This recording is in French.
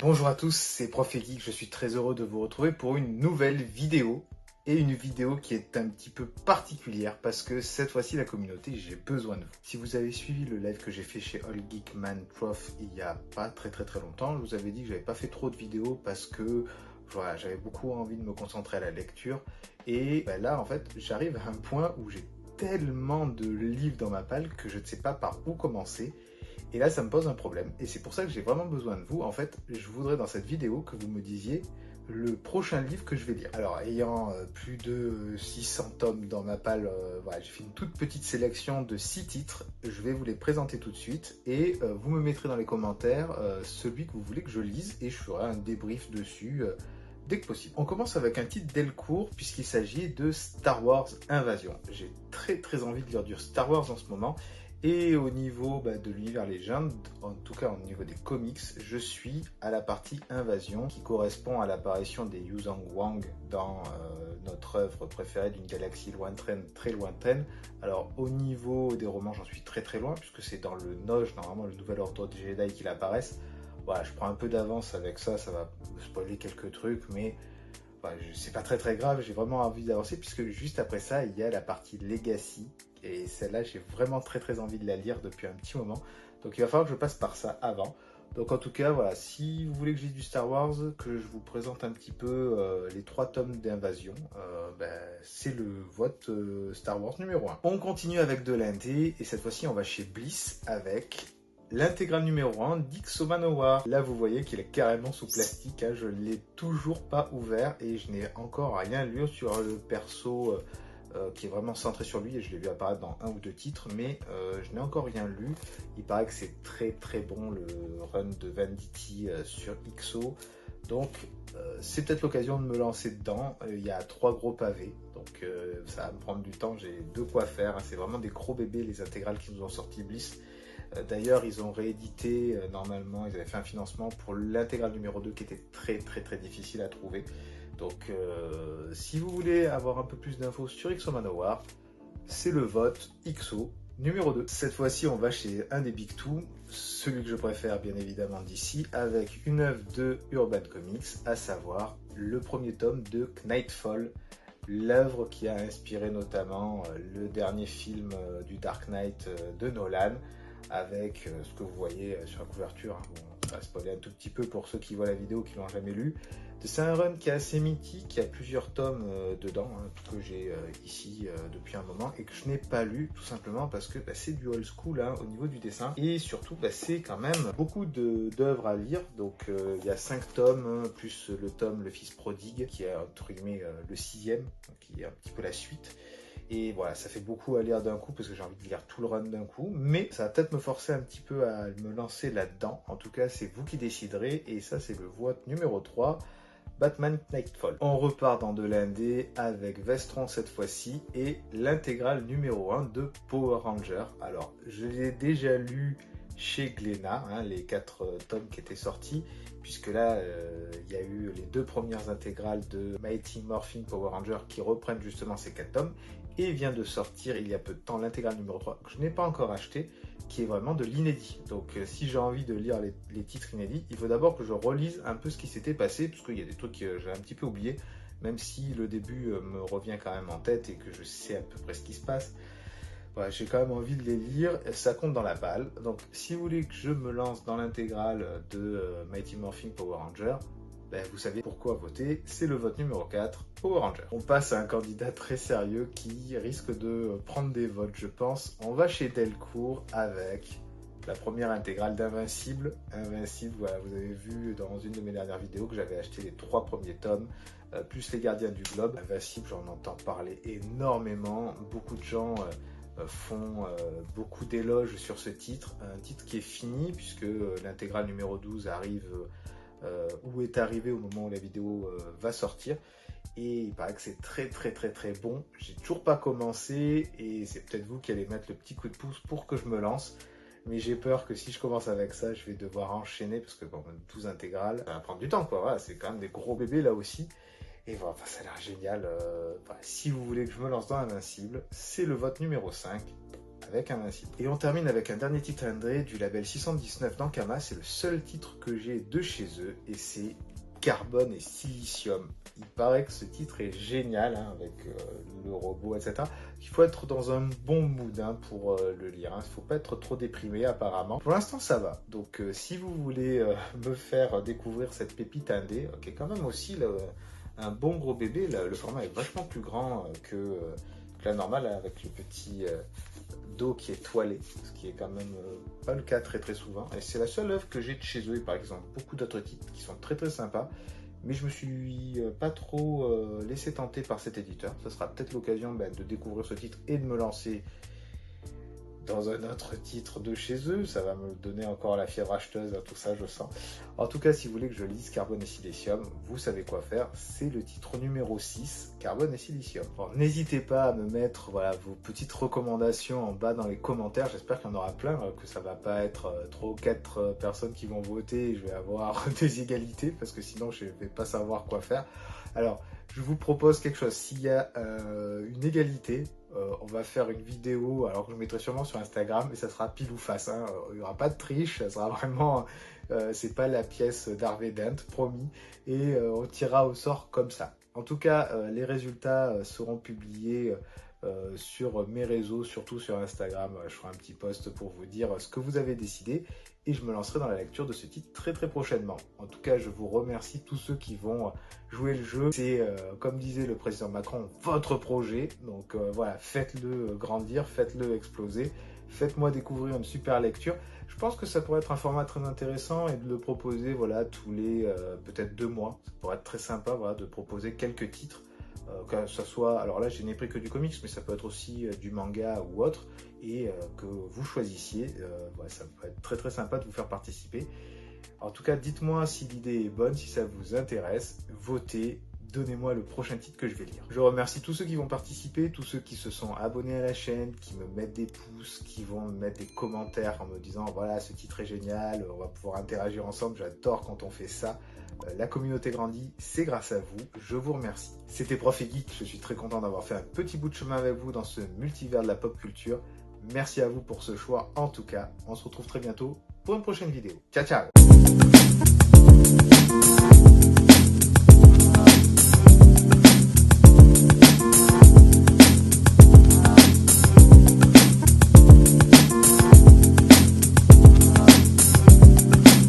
Bonjour à tous, c'est Prof Geek, je suis très heureux de vous retrouver pour une nouvelle vidéo. Et une vidéo qui est un petit peu particulière parce que cette fois-ci la communauté, j'ai besoin de vous. Si vous avez suivi le live que j'ai fait chez All Geek Man Prof il y a pas très longtemps, je vous avais dit que j'avais pas fait trop de vidéos parce que voilà, j'avais beaucoup envie de me concentrer à la lecture. Et ben là en fait j'arrive à un point où j'ai tellement de livres dans ma palle que je ne sais pas par où commencer. Et là, ça me pose un problème. Et c'est pour ça que j'ai vraiment besoin de vous. En fait, je voudrais dans cette vidéo que vous me disiez le prochain livre que je vais lire. Alors, ayant plus de 600 tomes dans ma palle, voilà, j'ai fait une toute petite sélection de 6 titres. Je vais vous les présenter tout de suite. Et vous me mettrez dans les commentaires celui que vous voulez que je lise. Et je ferai un débrief dessus dès que possible. On commence avec un titre Delcourt puisqu'il s'agit de Star Wars Invasion. J'ai très envie de lire du Star Wars en ce moment. Et au niveau de l'univers légende, en tout cas au niveau des comics, je suis à la partie Invasion qui correspond à l'apparition des Yuzang Wang dans notre œuvre préférée d'une galaxie lointaine, très lointaine. Alors au niveau des romans, j'en suis très loin puisque c'est dans le Noge, normalement le nouvel ordre de Jedi qu'il apparaisse. Voilà, je prends un peu d'avance avec ça, ça va me spoiler quelques trucs, mais c'est pas très grave, j'ai vraiment envie d'avancer puisque juste après ça, il y a la partie Legacy. Et celle-là, j'ai vraiment très envie de la lire depuis un petit moment. Donc il va falloir que je passe par ça avant. Donc en tout cas, voilà, si vous voulez que j'ai du Star Wars, que je vous présente un petit peu les 3 tomes d'Invasion, c'est le vote Star Wars numéro 1. On continue avec de l'indé, et cette fois-ci, on va chez Bliss avec l'intégrale numéro 1 d'X-O Manowar. Là, vous voyez qu'il est carrément sous plastique, hein, je ne l'ai toujours pas ouvert, et je n'ai encore rien lu sur le perso qui est vraiment centré sur lui, et je l'ai vu apparaître dans 1 ou 2 titres, mais je n'ai encore rien lu. Il paraît que c'est très bon le run de Venditti sur X-O, donc c'est peut-être l'occasion de me lancer dedans. Il y a 3 gros pavés, donc ça va me prendre du temps, j'ai de quoi faire, hein. C'est vraiment des gros bébés les intégrales qui nous ont sorti Bliss. D'ailleurs, ils ont réédité, normalement, ils avaient fait un financement pour l'intégrale numéro 2 qui était très difficile à trouver. Donc, si vous voulez avoir un peu plus d'infos sur X-O Manowar, c'est le vote XO numéro 2. Cette fois-ci, on va chez un des Big Two, celui que je préfère bien évidemment d'ici, avec une œuvre de Urban Comics, à savoir le premier tome de Knightfall, l'œuvre qui a inspiré notamment le dernier film du Dark Knight de Nolan, avec ce que vous voyez sur la couverture, hein. Bon, on va spoiler un tout petit peu pour ceux qui voient la vidéo qui l'ont jamais lu. C'est un run qui est assez mythique, il y a plusieurs tomes dedans, hein, que j'ai ici depuis un moment et que je n'ai pas lu tout simplement parce que c'est du old school, hein, au niveau du dessin, et surtout c'est quand même beaucoup d'œuvres à lire. Donc il y a 5 tomes, hein, plus le tome Le Fils Prodigue qui est entre guillemets le 6e, qui est un petit peu la suite. Et voilà, ça fait beaucoup à lire d'un coup parce que j'ai envie de lire tout le run d'un coup, mais ça va peut-être me forcer un petit peu à me lancer là-dedans. En tout cas, c'est vous qui déciderez, et ça c'est le vote numéro 3, Batman Knightfall. On repart dans de l'indé avec Vestron cette fois-ci et l'intégrale numéro 1 de Power Rangers. Alors, je l'ai déjà lu chez Glénat, hein, les 4 tomes qui étaient sortis, puisque là, il y a eu les 2 premières intégrales de Mighty Morphin Power Rangers qui reprennent justement ces 4 tomes, et vient de sortir il y a peu de temps l'intégrale numéro 3 que je n'ai pas encore acheté, qui est vraiment de l'inédit. Donc si j'ai envie de lire les titres inédits, il faut d'abord que je relise un peu ce qui s'était passé, parce qu'il y a des trucs que j'ai un petit peu oublié, même si le début me revient quand même en tête et que je sais à peu près ce qui se passe. Voilà, j'ai quand même envie de les lire, ça compte dans la balle. Donc si vous voulez que je me lance dans l'intégrale de Mighty Morphin Power Rangers, vous savez pourquoi voter, c'est le vote numéro 4, Power Rangers. On passe à un candidat très sérieux qui risque de prendre des votes, je pense. On va chez Delcourt avec la première intégrale d'Invincible. Invincible, voilà, vous avez vu dans une de mes dernières vidéos que j'avais acheté les 3 premiers tomes, plus les Gardiens du Globe. Invincible, j'en entends parler énormément. Beaucoup de gens font beaucoup d'éloges sur ce titre. Un titre qui est fini puisque l'intégrale numéro 12 arrive... ou est arrivé au moment où la vidéo va sortir, et il paraît que c'est très bon. J'ai toujours pas commencé et c'est peut-être vous qui allez mettre le petit coup de pouce pour que je me lance, mais j'ai peur que si je commence avec ça, je vais devoir enchaîner parce que bon, 12 intégrales, ça va prendre du temps quoi. Voilà, c'est quand même des gros bébés là aussi. Et voilà, ça a l'air génial. Si vous voulez que je me lance dans Invincible, c'est le vote numéro 5. avec Invincible. Et on termine avec un dernier titre indé du label 619 d'Ankama. C'est le seul titre que j'ai de chez eux et c'est Carbone et Silicium. Il paraît que ce titre est génial avec le robot, etc. Il faut être dans un bon mood pour le lire. Il ne faut pas être trop déprimé apparemment. Pour l'instant ça va. Donc si vous voulez me faire découvrir cette pépite indé, qui est quand même aussi un bon gros bébé, le format est vachement plus grand que la normale avec le petit dos qui est toilé, ce qui est quand même pas le cas très souvent. Et c'est la seule œuvre que j'ai de chez eux et par exemple beaucoup d'autres titres qui sont très sympas. Mais je me suis pas trop laissé tenter par cet éditeur. Ça sera peut-être l'occasion de découvrir ce titre et de me lancer dans un autre titre de chez eux. Ça va me donner encore la fièvre acheteuse, tout ça je sens. En tout cas, si vous voulez que je lise Carbone et Silicium, vous savez quoi faire. C'est le titre numéro 6, Carbone et Silicium. N'hésitez pas à me mettre vos petites recommandations en bas dans les commentaires. J'espère qu'il y en aura plein, que ça va pas être 3 ou 4 personnes qui vont voter et je vais avoir des égalités parce que sinon je vais pas savoir quoi faire. Alors, je vous propose quelque chose. S'il y a une égalité, on va faire une vidéo, alors que je mettrai sûrement sur Instagram, mais ça sera pile ou face. Il n'y aura pas de triche, ça sera vraiment, c'est pas la pièce d'Harvey Dent, promis, et on tirera au sort comme ça. En tout cas, les résultats seront publiés sur mes réseaux, surtout sur Instagram. Je ferai un petit post pour vous dire ce que vous avez décidé et je me lancerai dans la lecture de ce titre très prochainement. En tout cas, je vous remercie tous ceux qui vont jouer le jeu. C'est, comme disait le président Macron, votre projet. Donc voilà, faites-le grandir, faites-le exploser. Faites-moi découvrir une super lecture. Je pense que ça pourrait être un format très intéressant et de le proposer tous les peut-être 2 mois. Ça pourrait être très sympa de proposer quelques titres. Que ce soit, alors là je n'ai pris que du comics, mais ça peut être aussi du manga ou autre, et que vous choisissiez, ça peut être très sympa de vous faire participer. En tout cas, dites-moi si l'idée est bonne, si ça vous intéresse, votez, donnez-moi le prochain titre que je vais lire. Je remercie tous ceux qui vont participer, tous ceux qui se sont abonnés à la chaîne, qui me mettent des pouces, qui vont me mettre des commentaires en me disant voilà, ce titre est génial, on va pouvoir interagir ensemble, j'adore quand on fait ça. La communauté grandit, c'est grâce à vous, je vous remercie. C'était Prof et Geek, je suis très content d'avoir fait un petit bout de chemin avec vous dans ce multivers de la pop culture. Merci à vous pour ce choix en tout cas, on se retrouve très bientôt pour une prochaine vidéo. Ciao ciao.